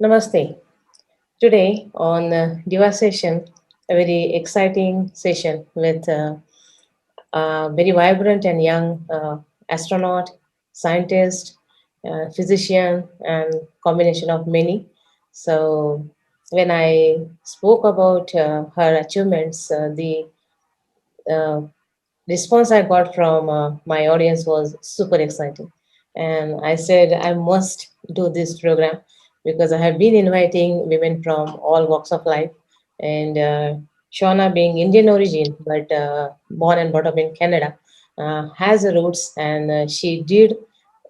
Namaste. Today on Diva session, a very exciting session with a very vibrant and young astronaut, scientist, physician, and combination of many. So when I spoke about her achievements, the uh, response I got from my audience was super exciting. And I said, I must do this program because I have been inviting women from all walks of life. And Shawna, being Indian origin, but born and brought up in Canada, has a roots, and she did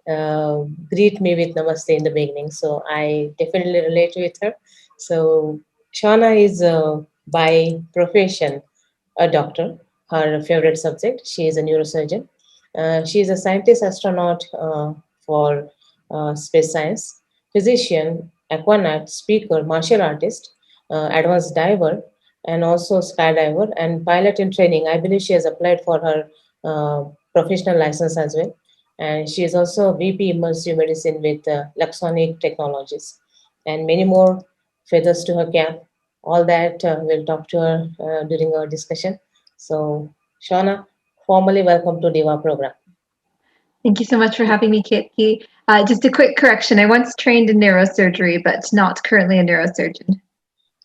greet me with namaste in the beginning. So I definitely relate with her. So Shawna is by profession a doctor. Her favorite subject, she is a neurosurgeon. She is a scientist astronaut for space science, physician, aquanaut, speaker, martial artist, advanced diver, and also skydiver and pilot in training. I believe she has applied for her professional license as well. And she is also VP Immersive Medicine with Luxonic Technologies and many more feathers to her cap. All that we'll talk to her during our discussion. So, Shauna, formally welcome to Diva program. Thank you so much for having me, Katie. Just a quick correction. I once trained in neurosurgery, but not currently a neurosurgeon.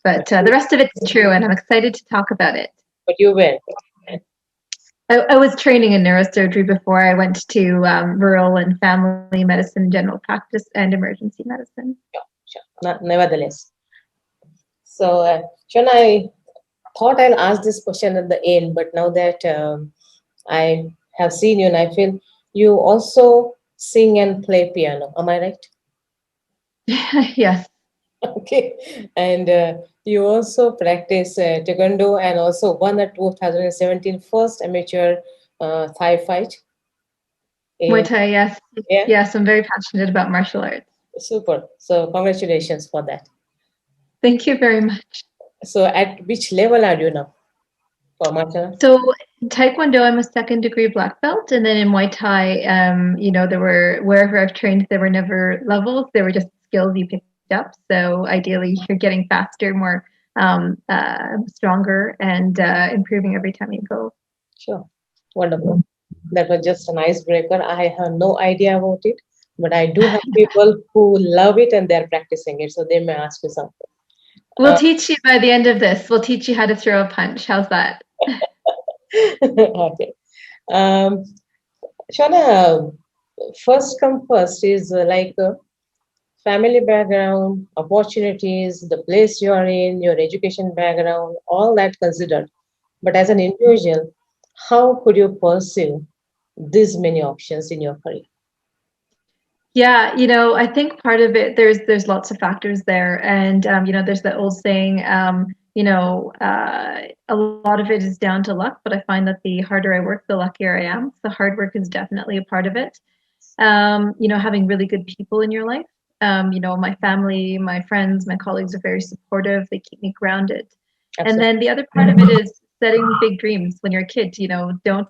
But But the rest of it's true, and I'm excited to talk about it. you went. I was training in neurosurgery before I went to rural and family medicine, general practice, and emergency medicine. Sure, sure. Nevertheless. So, Shauna, I thought I'll ask this question at the end, but now that I have seen you and I feel you also sing and play piano. Am I right? Yes. Okay. And you also practice taekwondo and also won a 2017 first amateur Thai fight. Muay In, Thai, yes. yeah, Yes, I'm very passionate about martial arts. super. So congratulations for that. Thank you very much. So at which level are you now for martial arts? So in Taekwondo, I'm a second degree black belt, and then in Muay Thai, there were wherever I've trained, there were never levels; they were just skills you picked up. So ideally, you're getting faster, more stronger, and improving every time you go. Sure. Wonderful. That was just an icebreaker. I have no idea about it, but I do have people who love it and they're practicing it, so they may ask you something. We'll teach you by the end of this. We'll teach you how to throw a punch. How's that? Okay. Um, Shana, first come first is like family background, opportunities, the place you are in, your education background, all that considered. But as an individual, how could you pursue these many options in your career? Yeah, I think part of it there's lots of factors there, and there's the old saying, a lot of it is down to luck, but I find that the harder I work, the luckier I am. The hard work is definitely a part of it. Having really good people in your life. My family, my friends, my colleagues are very supportive. They keep me grounded. And Absolutely. then the other part of it is setting big dreams when you're a kid. Don't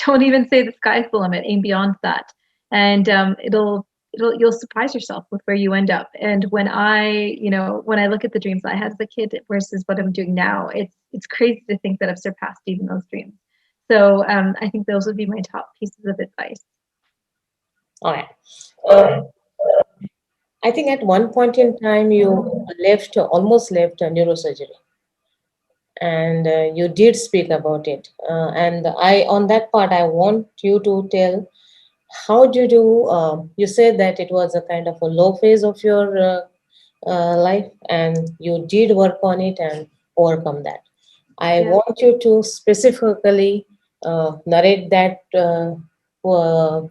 don't even say the sky's the limit. Aim beyond that, and you'll surprise yourself with where you end up. And when I look at the dreams I had as a kid versus what I'm doing now, it's crazy to think that I've surpassed even those dreams. So I think those would be my top pieces of advice. All right. Uh, I think at one point in time you almost left neurosurgery, and you did speak about it. And on that part, I want you to tell how did you. You said that it was a kind of a low phase of your life, and you did work on it and overcome that. I Yeah. want you to specifically narrate that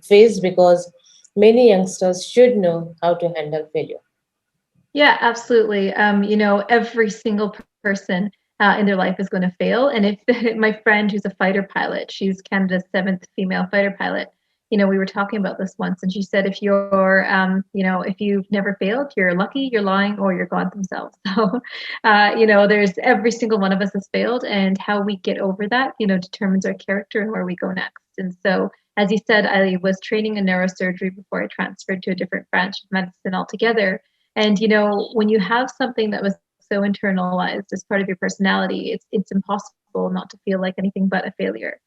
phase because many youngsters should know how to handle failure. Yeah, absolutely. Every single person in their life is going to fail. And if my friend who's a fighter pilot, she's Canada's seventh female fighter pilot. We were talking about this once, and she said, if you've never failed, you're lucky, you're lying, or you're God themselves. So, there's every single one of us has failed, and how we get over that, determines our character and where we go next. And so, as you said, I was training in neurosurgery before I transferred to a different branch of medicine altogether. And when you have something that was so internalized as part of your personality, it's impossible not to feel like anything but a failure.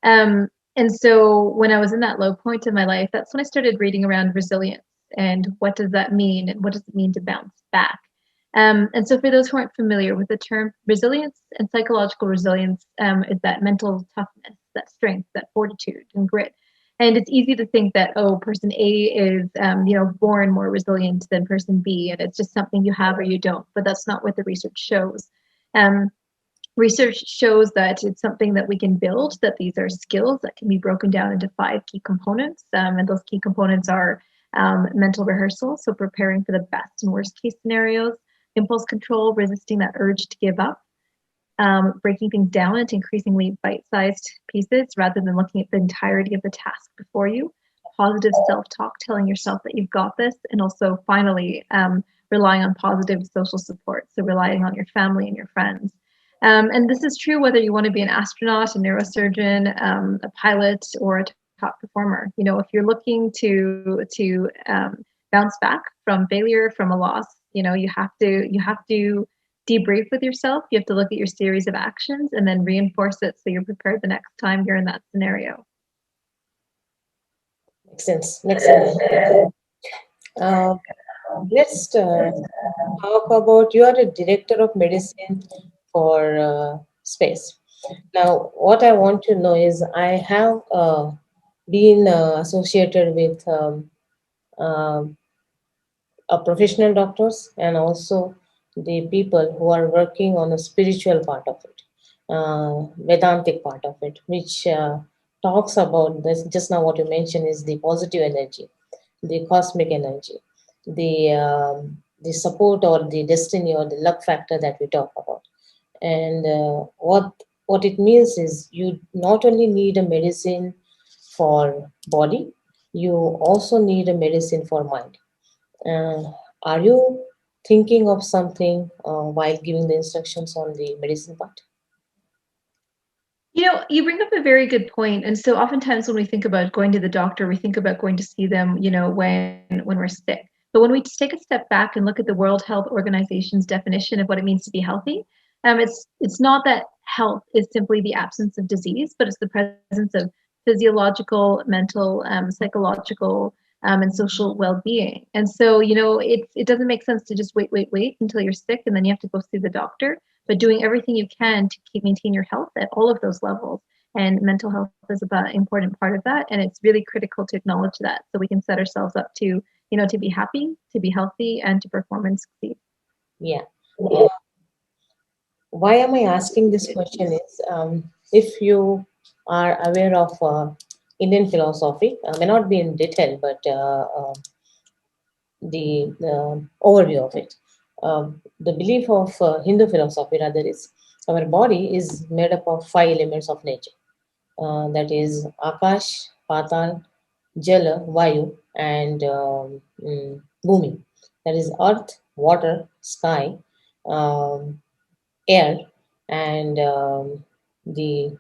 And so when I was in that low point in my life, that's when I started reading around resilience and what does that mean and what does it mean to bounce back. And so for those who aren't familiar with the term resilience and psychological resilience, is that mental toughness, that strength, that fortitude and grit. And it's easy to think that, oh, person A is, born more resilient than person B, and it's just something you have or you don't. But that's not what the research shows. Um, Research shows that it's something that we can build, that these are skills that can be broken down into 5 key components. And those key components are mental rehearsal, so preparing for the best and worst case scenarios, impulse control, resisting that urge to give up, breaking things down into increasingly bite-sized pieces rather than looking at the entirety of the task before you, positive self-talk, telling yourself that you've got this, and also finally relying on positive social support, so relying on your family and your friends. And this is true whether you want to be an astronaut, a neurosurgeon, a pilot, or a top performer. If you're looking to bounce back from failure, from a loss, you have to debrief with yourself. You have to look at your series of actions and then reinforce it so you're prepared the next time you're in that scenario. Makes sense. Makes sense. Uh, let's talk about you are a director of medicine for space. Now, what I want to know is I have been associated with um, professional doctors and also the people who are working on the spiritual part of it, Vedantic part of it, which talks about this. Just now, what you mentioned is the positive energy, the cosmic energy, the support or the destiny or the luck factor that we talk about. And what it means is you not only need a medicine for body, you also need a medicine for mind. Are you thinking of something while giving the instructions on the medicine part? You bring up a very good point. And so oftentimes when we think about going to the doctor, we think about going to see them, when we're sick. But when we take a step back and look at the World Health Organization's definition of what it means to be healthy, it's not that health is simply the absence of disease, but it's the presence of physiological, mental, psychological, and social well-being. And so, it doesn't make sense to just wait until you're sick and then you have to go see the doctor, but doing everything you can to maintain your health at all of those levels. And mental health is an important part of that. And it's really critical to acknowledge that so we can set ourselves up to be happy, to be healthy, and to perform and succeed. Yeah. Uh, why am I asking this question is if you are aware of Indian philosophy, may not be in detail, but the overview of it. The belief of Hindu philosophy rather is our body is made up of 5 elements of nature. That is Akash, Patal, Jala, Vayu, and Bhumi. That is earth, water, sky, um, air, and the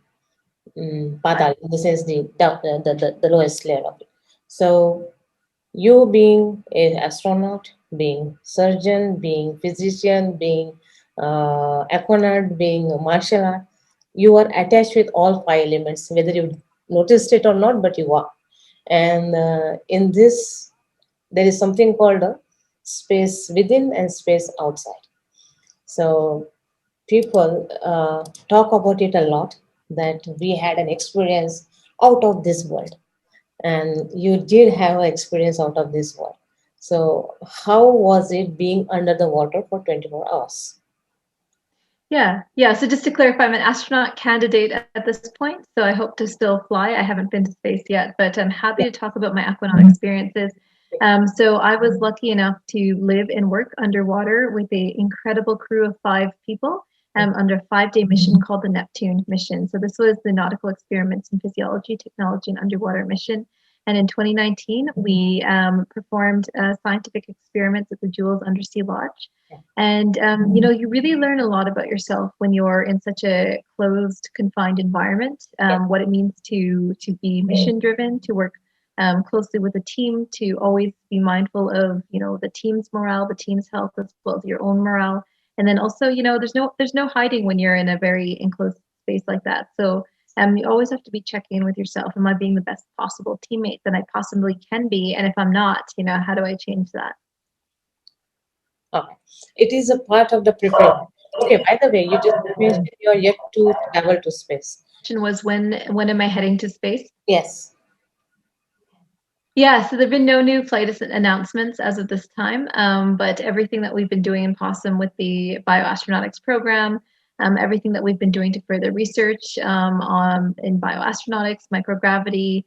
Patal, in the sense the lowest layer of it. So you being an astronaut, being surgeon, being physician, being aquanaut, being a martial art, you are attached with all 5 elements, whether you noticed it or not, but you are. And in this, there is something called a space within and space outside. So people talk about it a lot that we had an experience out of this world, and you did have an experience out of this world. So, how was it being under the water for 24 hours? Yeah, yeah. So just to clarify, I'm an astronaut candidate at this point, so I hope to still fly. I haven't been to space yet, but I'm happy Yeah. to talk about my aquanaut experiences. So I was lucky enough to live and work underwater with an incredible crew of 5 people under a 5-day mission called the Neptune mission. So this was the Nautical Experiments in Physiology, Technology, and Underwater mission. And in 2019, we performed scientific experiments at the Jules Undersea Lodge. And you really learn a lot about yourself when you're in such a closed, confined environment. Yeah. What it means to be mission driven, to work closely with the team to always be mindful of, the team's morale, the team's health, as well as your own morale. And then also, there's no hiding when you're in a very enclosed space like that. So you always have to be checking in with yourself. Am I being the best possible teammate that I possibly can be? And if I'm not, how do I change that? Okay. It is a part of the preparation. Okay, by the way, you just mentioned you're yet to travel to space. Question was, when am I heading to space? Yes. Yeah, so there have been no new flight announcements as of this time, but everything that we've been doing in Possum with the bioastronautics program, everything that we've been doing to further research in bioastronautics, microgravity,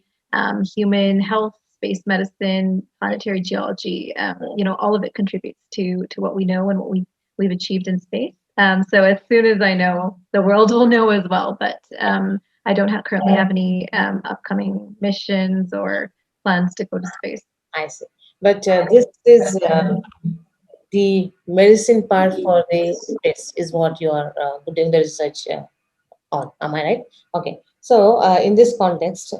human health, space medicine, planetary geology, all of it contributes to what we know and what we've achieved in space. So as soon as I know, the world will know as well. But I don't currently have any upcoming missions or plans to go to space. I see. But this is the medicine part for the space is what you are doing the research on. Am I right? Okay. So in this context,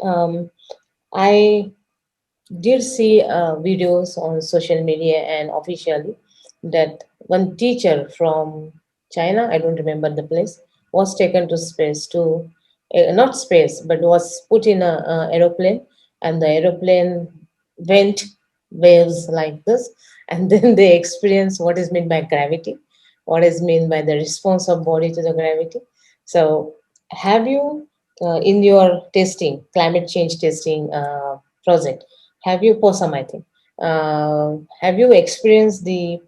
I did see videos on social media and officially that one teacher from China, I don't remember the place, was taken to space to not space, but was put in a aeroplane, and the aeroplane went waves like this, and then they experience what is meant by gravity, what is meant by the response of body to the gravity. So, have you in your testing, climate change testing project? Have you, Posam, I think, have you experienced the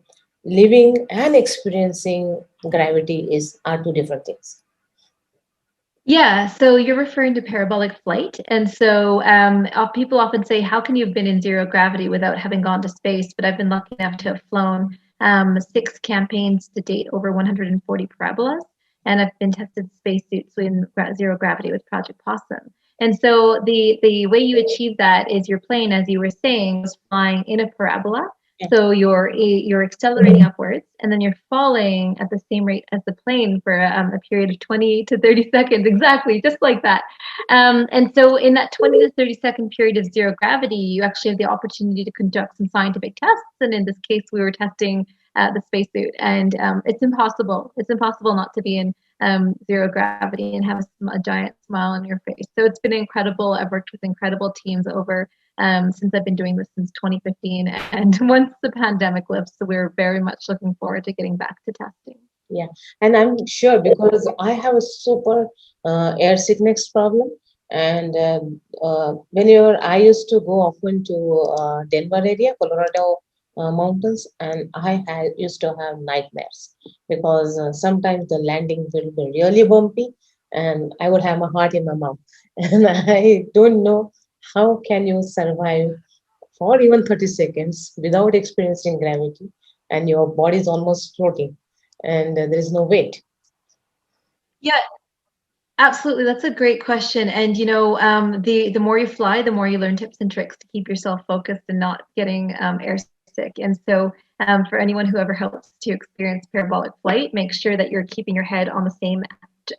living and experiencing gravity is are two different things? Yeah, so you're referring to parabolic flight. And so people often say, how can you have been in zero gravity without having gone to space? But I've been lucky enough to have flown 6 campaigns to date over 140 parabolas. And I've been tested spacesuits in zero gravity with Project Possum. And so the way you achieve that is your plane, as you were saying, was flying in a parabola. So you're accelerating upwards, and then you're falling at the same rate as the plane for a period of 20 to 30 seconds, exactly, just like that. And so in that 20 to 30-second period of zero gravity, you actually have the opportunity to conduct some scientific tests. And in this case, we were testing the spacesuit, and it's impossible. It's impossible not to be in zero gravity and have a giant smile on your face. So it's been incredible. I've worked with incredible teams over since I've been doing this since 2015. And once the pandemic lifts, so we're very much looking forward to getting back to testing. Yeah, and I'm sure because I have a super air sickness problem, and whenever I used to go often to Denver area, Colorado mountains, and I had used to have nightmares because sometimes the landing will be really bumpy, and I would have my heart in my mouth, and I don't know how can you survive for even 30 seconds without experiencing gravity, and your body is almost floating and there is no weight. Yeah, absolutely. That's a great question. And the more you fly, the more you learn tips and tricks to keep yourself focused and not getting air sick. And so for anyone who ever helps to experience parabolic flight, make sure that you're keeping your head on the same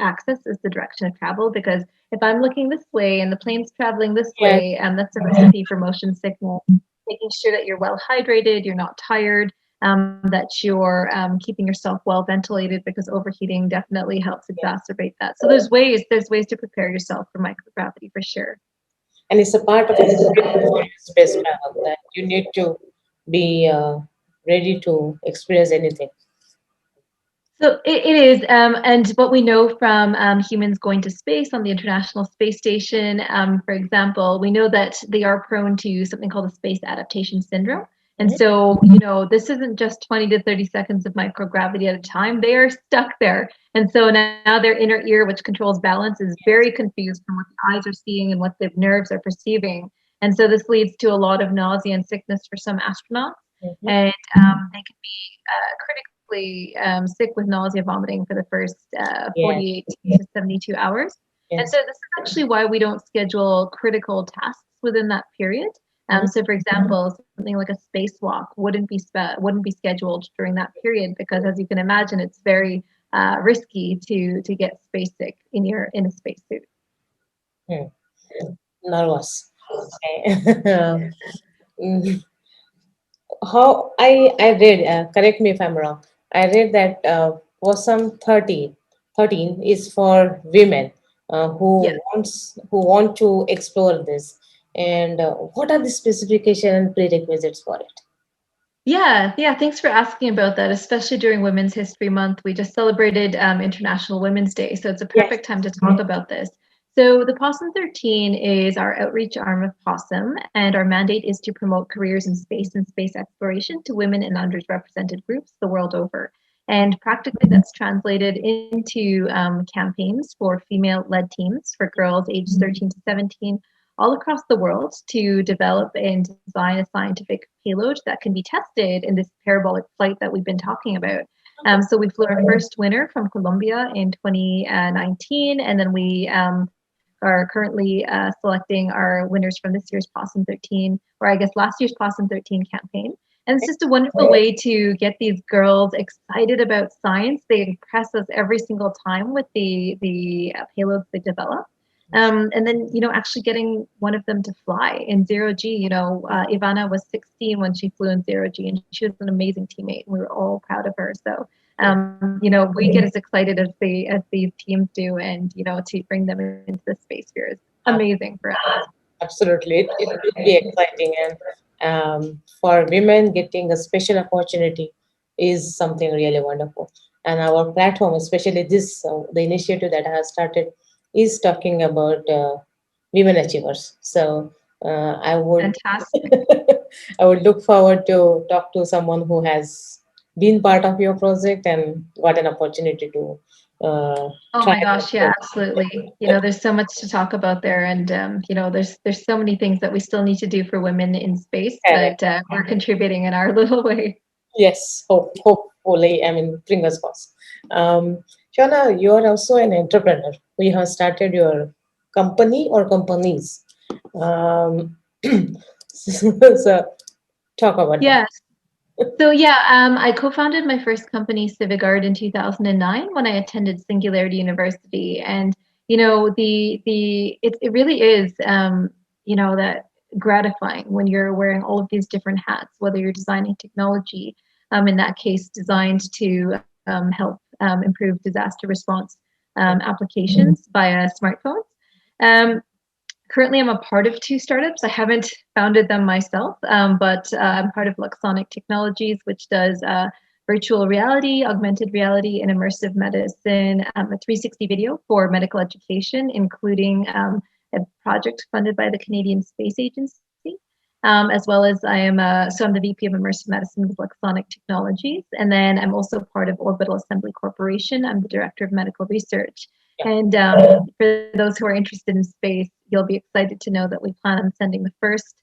axis as the direction of travel, because if I'm looking this way and the plane's traveling this Yes, way, that's a recipe for motion sickness. Making sure that you're well hydrated, you're not tired, that you're keeping yourself well ventilated, because overheating definitely helps exacerbate that. So there's ways to prepare yourself for microgravity for sure. and it's a part of experience for space travel that you need to be ready to experience anything. So it is, and what we know from humans going to space on the International Space Station, for example, we know that they are prone to something called the space adaptation syndrome. And Mhm. so, this isn't just 20 to 30 seconds of microgravity at a time. They are stuck there. And so now their inner ear, which controls balance, is very confused from what the eyes are seeing and what the nerves are perceiving. And so this leads to a lot of nausea and sickness for some astronauts. Mhm. And they can be critically sick with nausea, vomiting for the first Yes, 48 to 72 hours. And yes. so this is actually why we don't schedule critical tasks within that period. Mhm. So, for example, something like a spacewalk wouldn't be scheduled during that period, because, as you can imagine, it's very risky to get space sick in a spacesuit. Hmm. Nervous. Okay. Mm, how I read, correct me if I'm wrong, I read that Wasam 13 is for women Yes. who want to explore this. And what are the specifications and prerequisites for it? Yeah. Thanks for asking about that, especially during Women's History Month. We just celebrated International Women's Day, so it's a Yes. perfect time to talk about this. So, the Possum 13 is our outreach arm of Possum, and our mandate is to promote careers in space and space exploration to women and underrepresented groups the world over. And practically, that's translated into campaigns for female led teams for girls aged 13 to 17 all across the world to develop and design a scientific payload that can be tested in this parabolic flight that we've been talking about. So we flew our first winner from Colombia in 2019, and then we are currently selecting our winners from this year's Possum 13, or I guess last year's Possum 13 campaign. And it's just a wonderful way to get these girls excited about science. They impress us every single time with the payloads they develop. And then, actually getting one of them to fly in zero G. Ivana was 16 when she flew in zero G, and she was an amazing teammate. And we were all proud of her. So, we get as excited as these teams do, and to bring them into the space sphere is amazing for us. Absolutely, it will be exciting, and for women, getting a special opportunity is something really wonderful. And our platform, especially this, the initiative that has started, is talking about women achievers. So I would, Fantastic. I would look forward to talk to someone who has been part of your project and got an opportunity to Oh try my that gosh, yeah, project. absolutely. There's so much to talk about there, and there's so many things that we still need to do for women in space, Correct. but we're contributing in our little way. Yes, hopefully, I mean, fingers crossed. Shawna, you are also an entrepreneur. You have started your company or companies. So, talk about that. Yes. So yeah, I co-founded my first company, Civigard, in 2009 when I attended Singularity University, and it really is that gratifying when you're wearing all of these different hats, whether you're designing technology, in that case, designed to help improve disaster response applications via smartphones. Um, Currently, I'm a part of two startups. I haven't founded them myself, but I'm part of Luxonic Technologies, which does virtual reality, augmented reality, and immersive medicine, a 360 video for medical education, including a project funded by the Canadian Space Agency. As well as I'm the VP of Immersive Medicine with Luxonic Technologies, and then I'm also part of Orbital Assembly Corporation. I'm the Director of Medical Research. Yeah, And for those who are interested in space, you'll be excited to know that we plan on sending the first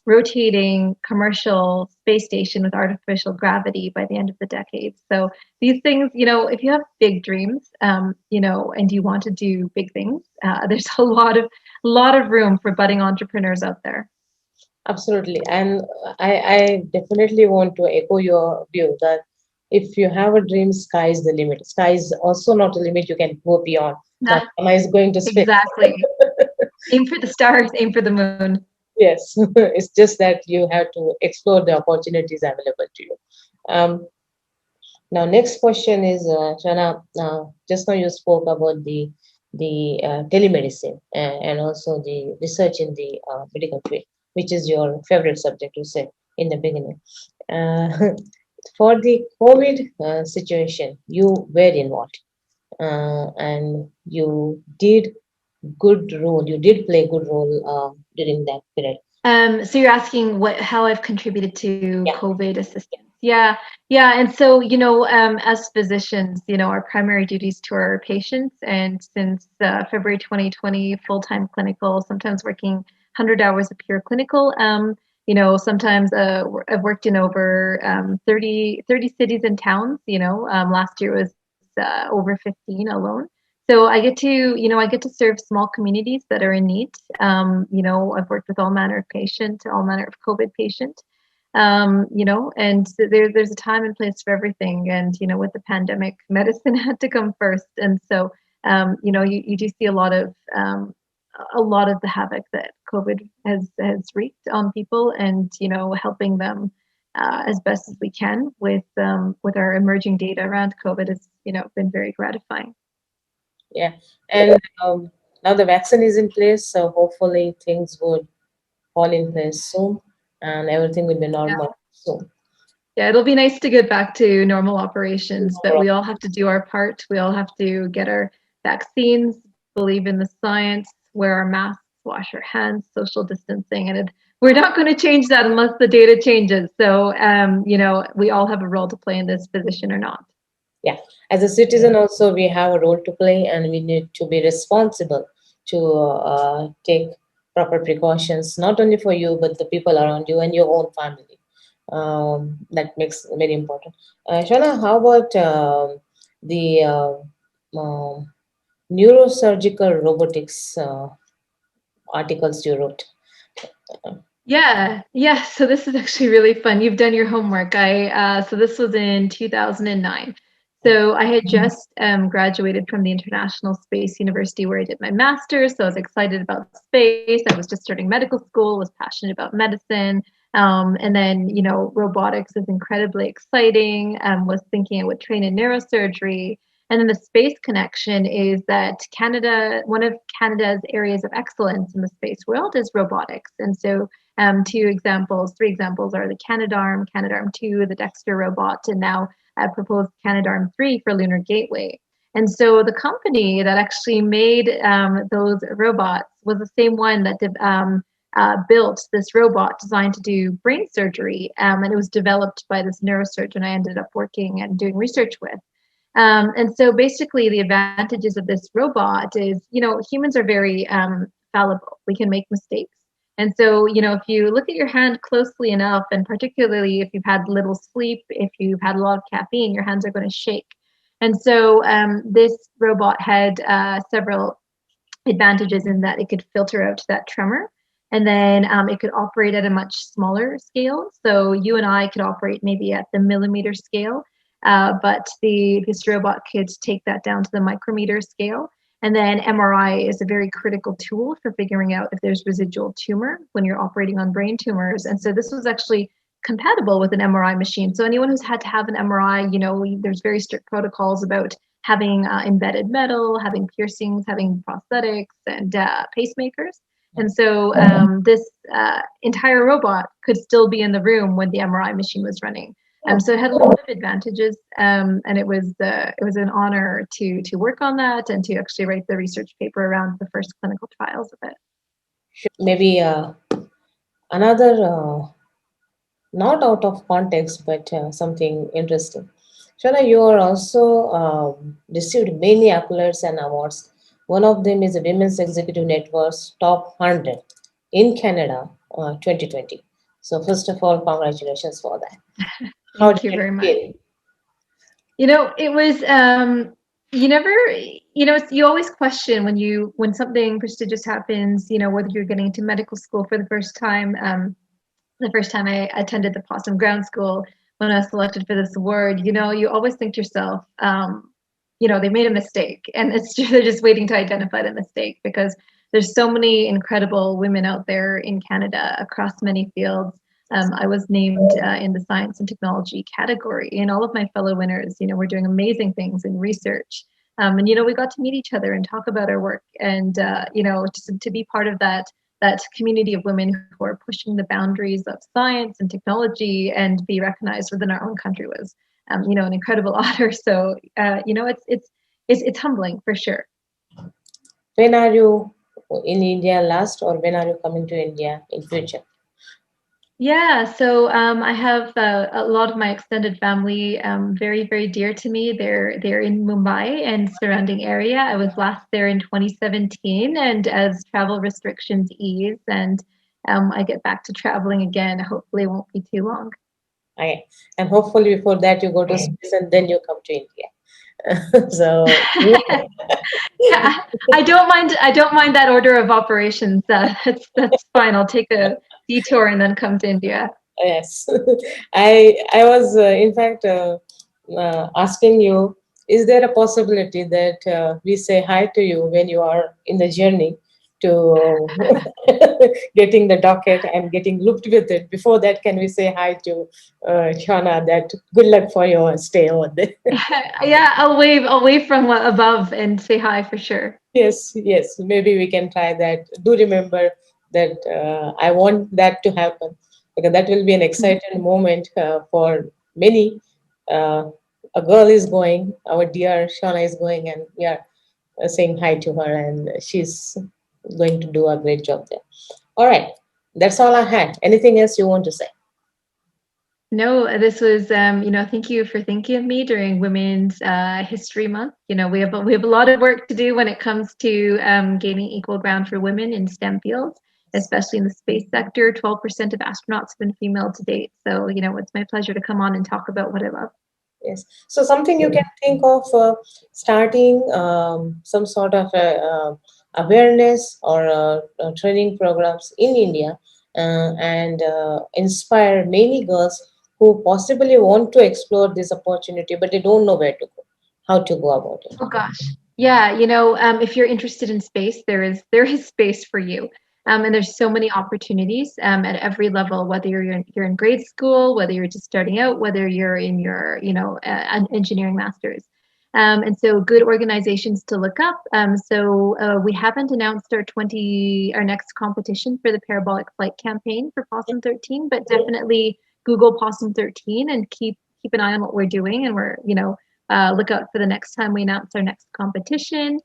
rotating commercial space station with artificial gravity by the end of the decade. So these things, if you have big dreams, and you want to do big things, there's a lot of room for budding entrepreneurs out there. absolutely. And I definitely want to echo your view that if you have a dream, sky is the limit. Sky is also not a limit you can go beyond. Now, Nah, Anna is going to space. exactly. Aim for the stars, aim for the moon. Yes, it's just that you have to explore the opportunities available to you. Um, Now, next question is, Shana, just now you spoke about the telemedicine and also the research in the medical field, which is your favorite subject, you said in the beginning. Uh, for the COVID situation, you were involved and you did good role. You did play good role during that period. So you're asking how I've contributed to Yeah. COVID assistance. Yeah. And so, as physicians, our primary duties to our patients, and since February 2020, full-time clinical, sometimes working 100 hours of pure clinical. Sometimes I've worked in over 30 cities and towns. Last year was over 15 alone. So I get to serve small communities that are in need. I've worked with all manner of patient, all manner of COVID patient. And so there's a time and place for everything. And with the pandemic, medicine had to come first. And so you do see a lot of a lot of the havoc that COVID has wreaked on people, and helping them as best as we can with our emerging data around COVID has been very gratifying. Yeah, and now the vaccine is in place, so hopefully things would fall in place soon, and everything will be Yeah. normal soon. Yeah, it'll be nice to get back to normal operations, but we all have to do our part. We all have to get our vaccines, believe in the science, wear our masks, wash our hands, social distancing, and we're not going to change that unless the data changes. So, we all have a role to play in this position or not. Yeah, as a citizen also we have a role to play, and we need to be responsible to take proper precautions, not only for you but the people around you and your own family. That makes very important. Shona, how about the um neurosurgical robotics articles you wrote? Yeah, yeah. So this is actually really fun. You've done your homework. So this was in 2009. So I had just graduated from the International Space University where I did my master's. So I was excited about space. I was just starting medical school, was passionate about medicine. And then, robotics is incredibly exciting. Was thinking I would train in neurosurgery. And then the space connection is that Canada, one of Canada's areas of excellence in the space world is robotics. And so three examples are the Canadarm, Canadarm2, the Dexter robot, and now proposed Canadarm3 for Lunar Gateway. And so the company that actually made those robots was the same one that built this robot designed to do brain surgery. And it was developed by this neurosurgeon I ended up working and doing research with. And so basically, the advantages of this robot is, humans are very fallible. We can make mistakes. And so, if you look at your hand closely enough, and particularly if you've had little sleep, if you've had a lot of caffeine, your hands are going to shake. And so, this robot had several advantages in that it could filter out that tremor. And then it could operate at a much smaller scale. So you and I could operate maybe at the millimeter scale, but this robot could take that down to the micrometer scale. And then MRI is a very critical tool for figuring out if there's residual tumor when you're operating on brain tumors. And so this was actually compatible with an MRI machine. So anyone who's had to have an MRI, there's very strict protocols about having embedded metal, having piercings, having prosthetics, and pacemakers. And so this entire robot could still be in the room when the MRI machine was running. So it had a lot of advantages, and it was an honor to work on that and to actually write the research paper around the first clinical trials of it. Maybe another, not out of context, but something interesting. Shana, you are also received many accolades and awards. One of them is the Women's Executive Network's Top 100 in Canada 2020. So first of all, congratulations for that. How did Thank you it very much. feel? It was you never, you always question when something prestigious happens, whether you're getting into medical school for the first time. The first time I attended the Possum Ground School, when I was selected for this award, you always think to yourself, they made a mistake, and they're just waiting to identify the mistake, because there's so many incredible women out there in Canada across many fields. I was named in the science and technology category, and all of my fellow winners, were doing amazing things in research. And we got to meet each other and talk about our work, and just to be part of that community of women who are pushing the boundaries of science and technology and be recognized within our own country was, an incredible honor. So, it's humbling for sure. When are you in India last, or when are you coming to India in future? Yeah, so I have a lot of my extended family, very, very dear to me. They're in Mumbai and surrounding area. I was last there in 2017, and as travel restrictions ease and I get back to traveling again, hopefully it won't be too long. Okay. And hopefully before that you go to space and then you come to India. So Yeah, I don't mind. I don't mind that order of operations. That's fine. I'll take a detour and then come to India. yes, I was in fact asking you, is there a possibility that we say hi to you when you are in the journey to getting the docket and getting looped with it. Before that, can we say hi to Shawna that good luck for your stay over there? Yeah, I'll wave from above and say hi for sure. Yes, yes, maybe we can try that. Do remember that I want that to happen because that will be an exciting moment for many. Uh, a girl is going, our dear Shauna is going, and we are saying hi to her, and she's going to do a great job there. All right, that's all I had. Anything else you want to say? No, this was, thank you for thinking of me during Women's History Month. We have a lot of work to do when it comes to gaining equal ground for women in STEM fields, especially in the space sector. 12% of astronauts have been female to date. So, it's my pleasure to come on and talk about what I love. Yes. So something you can think of starting some sort of awareness or training programs in India and inspire many girls who possibly want to explore this opportunity, but they don't know where to go, how to go about it. Oh gosh. Yeah, if you're interested in space, there is space for you. And there's so many opportunities at every level, whether you're in grade school, whether you're just starting out, whether you're in your, engineering masters. And so good organizations to look up. We haven't announced our next competition for the Parabolic Flight Campaign for Possum 13, but definitely Google Possum 13 and keep an eye on what we're doing. And look out for the next time we announce our next competition.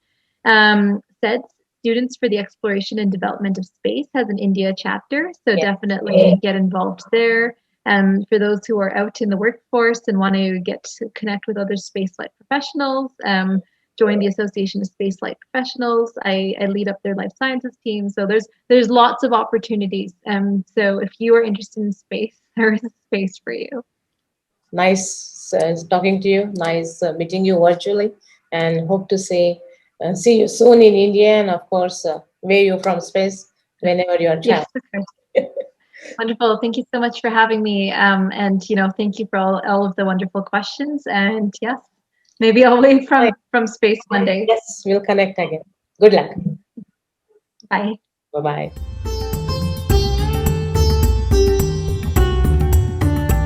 Said Students for the Exploration and Development of Space has an India chapter, so Yeah. definitely get involved there. For those who are out in the workforce and want to get to connect with other spaceflight professionals, join the Association of Spaceflight Professionals. I lead up their life sciences team, so there's lots of opportunities. So if you are interested in space, there is a space for you. Nice talking to you. Nice meeting you virtually, and hope to see you soon in India, and of course, where you from space whenever you are Yes, traveling. of course. Wonderful. Thank you so much for having me. And thank you for all of the wonderful questions. And yes, maybe I'll wave Right. from space one day. Yes, we'll connect again. Good luck. Bye. Bye bye.